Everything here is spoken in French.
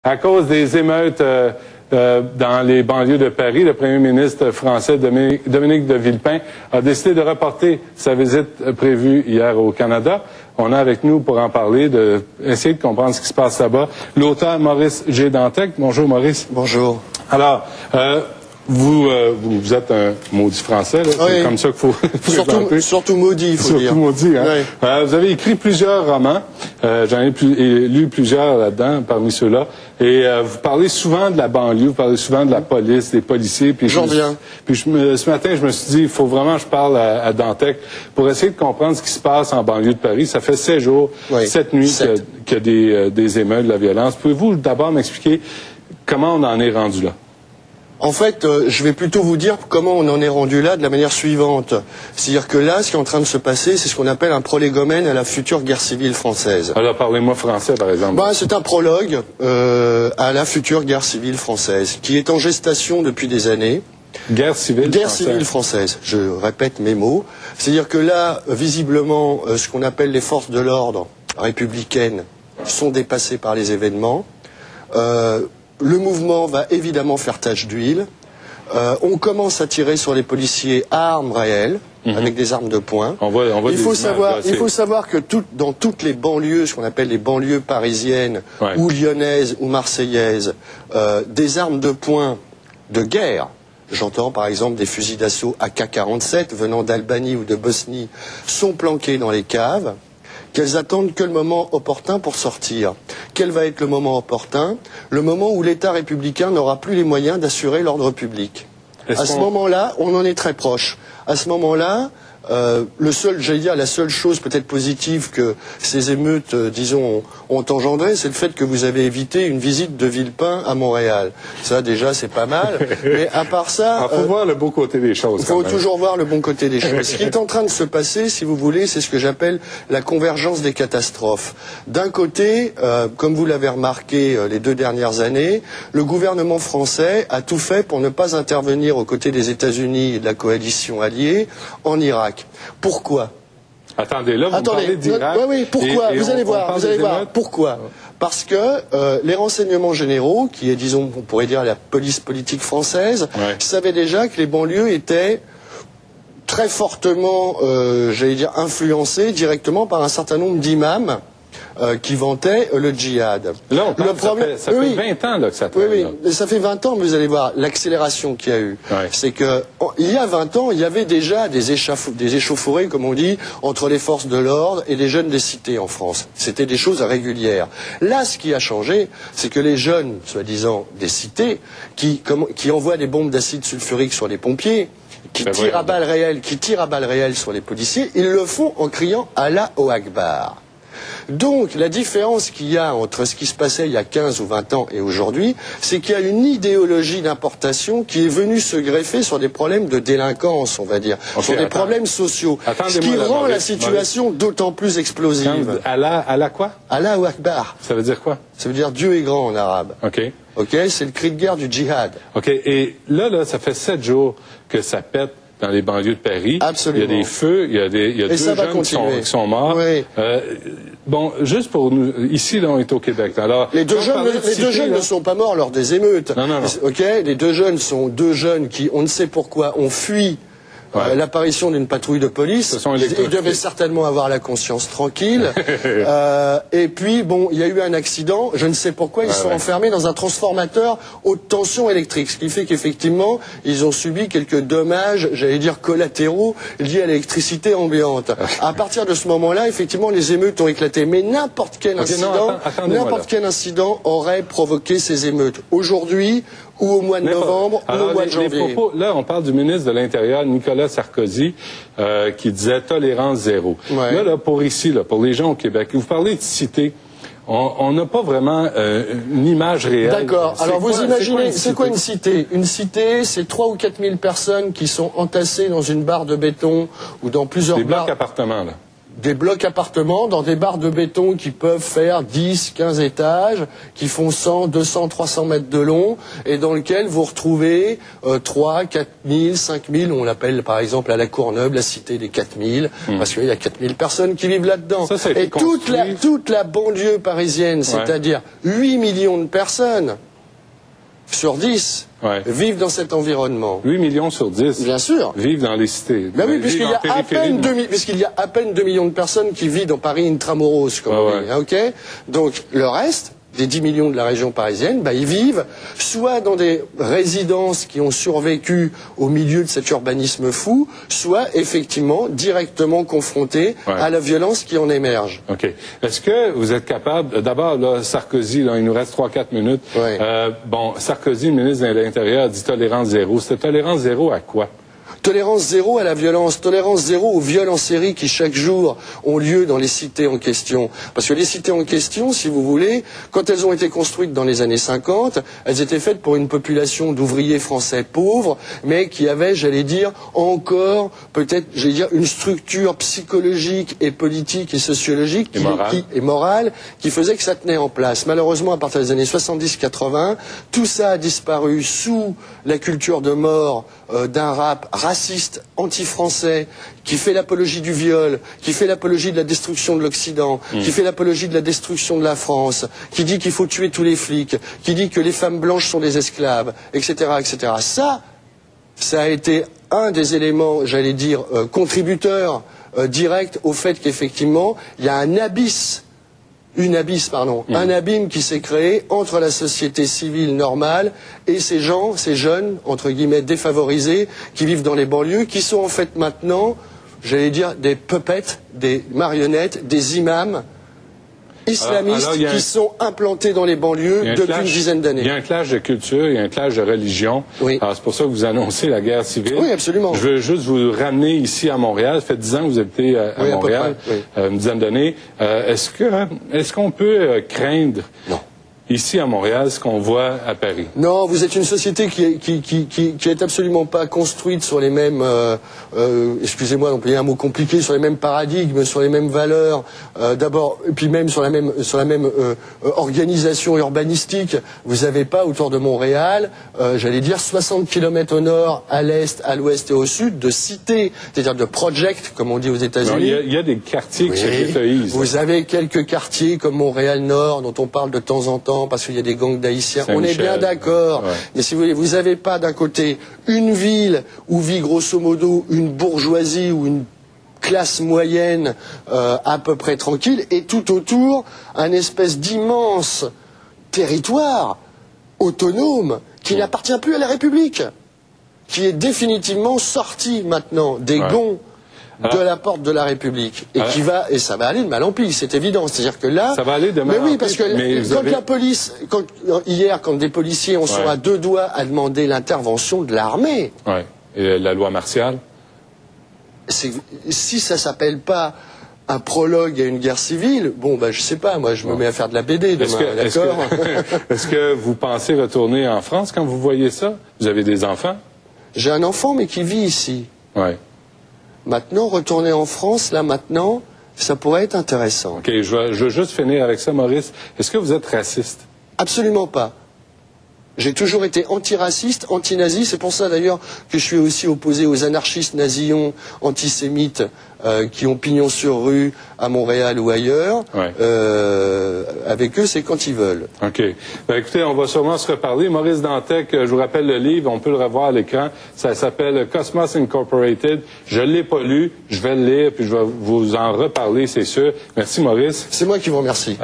À cause des émeutes dans les banlieues de Paris, le premier ministre français Dominique de Villepin a décidé de reporter sa visite prévue hier au Canada. On a avec nous pour en parler, essayer de comprendre ce qui se passe là-bas, l'auteur Maurice G. Dantec. Bonjour Maurice. Bonjour. Alors, vous êtes un maudit français, là. Oui. C'est comme ça qu'il faut présenter. Surtout maudit, il faut dire. Surtout maudit, hein. Oui. Vous avez écrit plusieurs romans, j'en ai lu plusieurs là-dedans, parmi ceux-là, et vous parlez souvent de la banlieue, vous parlez souvent de la police, des policiers. J'en viens. Puis ce matin, je me suis dit, il faut vraiment que je parle à Dantec pour essayer de comprendre ce qui se passe en banlieue de Paris. Ça fait 7 jours, 7 nuits qu'il y a des émeutes, de la violence. Pouvez-vous d'abord m'expliquer comment on en est rendu là? En fait, je vais plutôt vous dire comment on en est rendu là de la manière suivante. C'est-à-dire que là, ce qui est en train de se passer, c'est ce qu'on appelle un prolégomène à la future guerre civile française. Alors, parlez-moi français, par exemple. C'est un prologue à la future guerre civile française, qui est en gestation depuis des années. Guerre civile française, je répète mes mots. C'est-à-dire que là, visiblement, ce qu'on appelle les forces de l'ordre républicaines sont dépassées par les événements. Le mouvement va évidemment faire tache d'huile. On commence à tirer sur les policiers à armes réelles, avec des armes de poing. Il faut savoir que dans toutes les banlieues, ce qu'on appelle les banlieues parisiennes, ou lyonnaises, ou marseillaises, des armes de poing de guerre, j'entends par exemple des fusils d'assaut AK-47 venant d'Albanie ou de Bosnie, sont planquées dans les caves, qu'elles attendent que le moment opportun pour sortir. Quel va être le moment opportun? Le moment où l'État républicain n'aura plus les moyens d'assurer l'ordre public. À ce moment-là, on en est très proche. À ce moment-là, la seule chose peut-être positive que ces émeutes, disons, ont engendré, c'est le fait que vous avez évité une visite de Villepin à Montréal. Ça, déjà, c'est pas mal. Mais à part ça... Il faut voir le bon côté des choses. Il faut toujours voir le bon côté des choses. Ce qui est en train de se passer, si vous voulez, c'est ce que j'appelle la convergence des catastrophes. D'un côté, comme vous l'avez remarqué les 2 dernières années, le gouvernement français a tout fait pour ne pas intervenir aux côtés des États-Unis et de la coalition alliée en Irak. Pourquoi? Attendez, là, vous parlez d'Irak. Oui, pourquoi? Vous allez voir. Pourquoi? Parce que les renseignements généraux, qui est, disons, on pourrait dire la police politique française, savaient déjà que les banlieues étaient très fortement, influencées directement par un certain nombre d'imams qui vantaient le djihad. Là, ça fait 20 ans là, que ça traîne. Oui, ça fait 20 ans, mais vous allez voir l'accélération qu'il y a eu. C'est que il y a 20 ans, il y avait déjà des échauffourées, comme on dit, entre les forces de l'ordre et les jeunes des cités en France. C'était des choses régulières. Là, ce qui a changé, c'est que les jeunes, soi-disant des cités, qui envoient des bombes d'acide sulfurique sur les pompiers, qui tirent à balles réelles sur les policiers, ils le font en criant Allahu Akbar. Donc, la différence qu'il y a entre ce qui se passait il y a 15 ou 20 ans et aujourd'hui, c'est qu'il y a une idéologie d'importation qui est venue se greffer sur des problèmes de délinquance, on va dire, sur des problèmes sociaux, ce qui rend la situation d'autant plus explosive. Allah quoi? Allahu Akbar. Ça veut dire quoi? Ça veut dire Dieu est grand en arabe. Ok, c'est le cri de guerre du djihad. Ok, et là, ça fait 7 jours que ça pète dans les banlieues de Paris. Absolument. Il y a des feux, il y a 2 jeunes qui sont morts. Oui. Bon, juste pour nous, ici, là, on est au Québec. Alors, les deux jeunes ne sont pas morts lors des émeutes. Non. Ok, les 2 jeunes sont 2 jeunes qui, on ne sait pourquoi, ont fui l'apparition d'une patrouille de police. Ils devaient certainement avoir la conscience tranquille. Et puis, bon, il y a eu un accident. Je ne sais pourquoi ils sont enfermés dans un transformateur haute tension électrique. Ce qui fait qu'effectivement, ils ont subi quelques dommages, j'allais dire collatéraux, liés à l'électricité ambiante. À partir de ce moment-là, effectivement, les émeutes ont éclaté. Mais n'importe quel incident aurait provoqué ces émeutes. Aujourd'hui, ou au mois de novembre, ou au mois de janvier. Là, on parle du ministre de l'Intérieur, Nicolas Sarkozy, qui disait tolérance zéro. Là, pour les gens au Québec, vous parlez de cité. On n'a pas vraiment une image réelle. D'accord. Alors vous imaginez, c'est quoi une cité? Une cité, c'est 3 ou 4 000 personnes qui sont entassées dans une barre de béton ou dans plusieurs des blocs appartements, là. des blocs appartements dans des barres de béton qui peuvent faire 10, 15 étages, qui font 100, 200, 300 mètres de long, et dans lequel vous retrouvez 3, 4 000, 5 000, on l'appelle par exemple à la Courneuve, la cité des 4 000, parce qu'il y a 4 000 personnes qui vivent là-dedans. Et toute la banlieue parisienne, c'est-à-dire 8 millions de personnes sur 10, vivent dans cet environnement. 8 millions sur 10 Bien sûr. Vivent dans les cités. Ben oui, puisqu'il y a à peine 2 millions de personnes qui vivent dans Paris intramuros, comme on dit, okay. Donc le reste des 10 millions de la région parisienne, ils vivent soit dans des résidences qui ont survécu au milieu de cet urbanisme fou, soit effectivement directement confrontés à la violence qui en émerge. OK. Est-ce que vous êtes capable, d'abord, là, Sarkozy, là, il nous reste 3-4 minutes. Sarkozy, le ministre de l'Intérieur, dit tolérance zéro. C'était tolérance zéro à quoi? Tolérance zéro à la violence, tolérance zéro aux viols en série qui chaque jour ont lieu dans les cités en question. Parce que les cités en question, si vous voulez, quand elles ont été construites dans les années 50, elles étaient faites pour une population d'ouvriers français pauvres, mais qui avaient, j'allais dire, encore peut-être, une structure psychologique et politique et sociologique et morale qui faisait que ça tenait en place. Malheureusement, à partir des années 70-80, tout ça a disparu sous la culture de mort d'un rap raciste, anti-français, qui fait l'apologie du viol, qui fait l'apologie de la destruction de l'Occident, qui fait l'apologie de la destruction de la France, qui dit qu'il faut tuer tous les flics, qui dit que les femmes blanches sont des esclaves, etc., etc. Ça a été un des éléments, j'allais dire, contributeurs directs au fait qu'effectivement, il y a un abîme qui s'est créé entre la société civile normale et ces gens, ces jeunes, entre guillemets, défavorisés, qui vivent dans les banlieues, qui sont en fait maintenant, j'allais dire, des puppets, des marionnettes, des imams islamistes qui sont implantés dans les banlieues depuis une dizaine d'années. Il y a un clash de culture, il y a un clash de religion. Alors c'est pour ça que vous annoncez la guerre civile. Oui, absolument. Je veux juste vous ramener ici à Montréal. Ça fait 10 ans que vous habitez à Montréal, une dizaine d'années. Est-ce qu'on peut craindre ici à Montréal ce qu'on voit à Paris? Non, vous êtes une société qui est absolument pas construite sur les mêmes, excusez-moi d'employer un mot compliqué, sur les mêmes paradigmes, sur les mêmes valeurs, d'abord, et puis même sur la même organisation urbanistique. Vous n'avez pas autour de Montréal, j'allais dire 60 km au nord, à l'est, à l'ouest et au sud, de cités, c'est-à-dire de projects, comme on dit aux États-Unis. Il y a des quartiers qui se ghettoisent. Vous avez quelques quartiers comme Montréal-Nord, dont on parle de temps en temps, parce qu'il y a des gangs d'Haïtiens. On est bien d'accord. Mais si vous voulez, vous n'avez pas d'un côté une ville où vit grosso modo une bourgeoisie ou une classe moyenne à peu près tranquille, et tout autour un espèce d'immense territoire autonome qui n'appartient plus à la République, qui est définitivement sorti maintenant des gonds de la porte de la République, et ça va aller de mal en pis, c'est évident. C'est-à-dire que là, ça va aller de mal en pis. Mais oui, parce que la police, quand des policiers sont à deux doigts à demander l'intervention de l'armée, et la loi martiale, si ça s'appelle pas un prologue à une guerre civile, je sais pas, moi je me mets à faire de la BD demain, d'accord. Est-ce que vous pensez retourner en France quand vous voyez ça? Vous avez des enfants? J'ai un enfant, mais qui vit ici. Maintenant, retourner en France, maintenant, ça pourrait être intéressant. OK, je veux juste finir avec ça, Maurice. Est-ce que vous êtes raciste? Absolument pas. J'ai toujours été antiraciste, anti-nazi. C'est pour ça d'ailleurs que je suis aussi opposé aux anarchistes nazillons, antisémites, qui ont pignon sur rue à Montréal ou ailleurs. Avec eux, c'est quand ils veulent. OK. Écoutez, on va sûrement se reparler. Maurice Dantec, je vous rappelle le livre, on peut le revoir à l'écran. Ça s'appelle Cosmos Incorporated. Je ne l'ai pas lu, je vais le lire, puis je vais vous en reparler, c'est sûr. Merci, Maurice. C'est moi qui vous remercie.